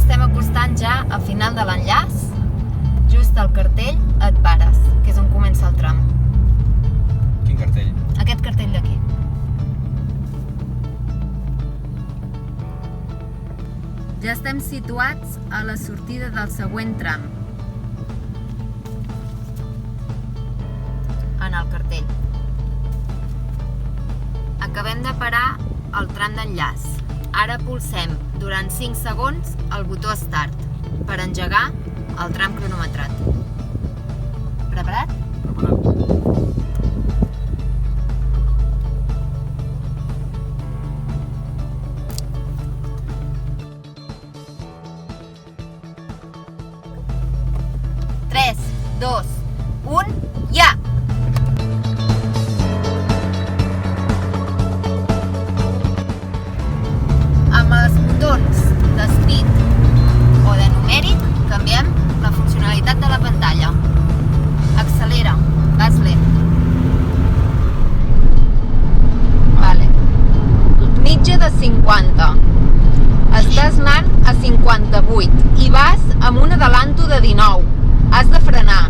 estem acostant ja al final de l'enllaç. Just al cartell et pares, que és on comença el tram. Quin cartell? Aquest cartell d'aquí. Ja estem situats a la sortida del següent tram. En el cartell. Acabem de parar al tram d'enllaç. Ara pulsem durant 5 segons el botó Start per engegar el tram cronometrat. Preparat? Preparat. Tres, dos, un, ja! Amb els botons de speed o de numèric canviem la funcionalitat de la pantalla. Accelera, vas lent. Vale. Mitja de 50. Estàs anant a 58 i vas amb un adelanto de 19. Has de frenar.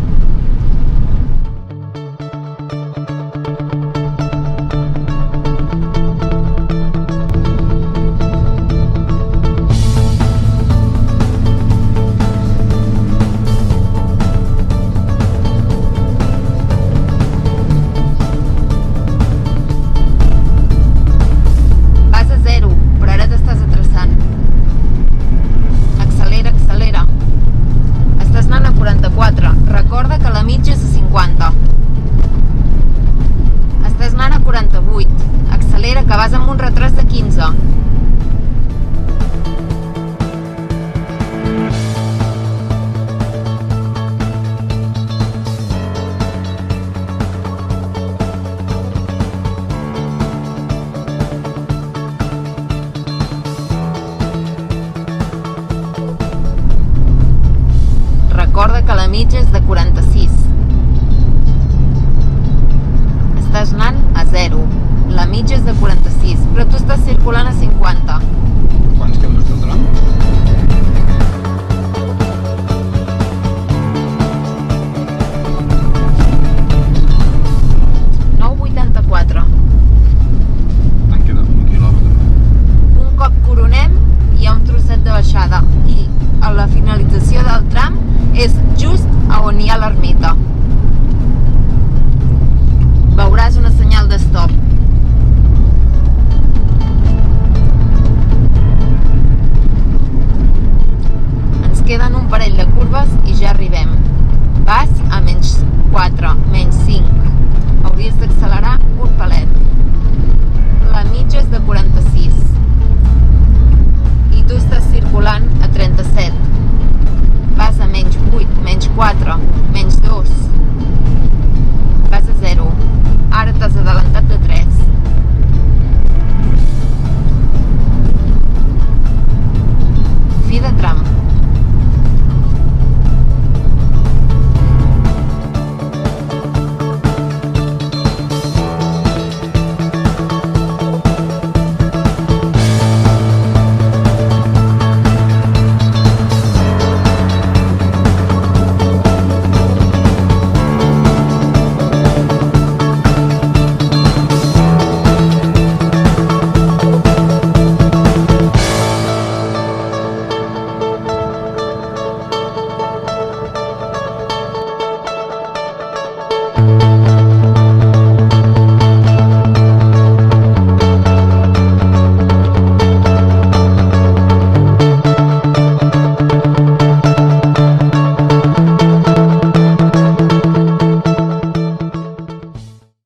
Vas a 0, però ara t'estàs atrasant. Accelera, accelera. Estàs anant a 44. Recorda que la mitja és a 50. Estàs anant a 48. Accelera, que vas amb un retras de 15. Recorda que la mitja és de 46. Estàs anant a 0. La mitja és de 46, però tu estàs circulant a 50.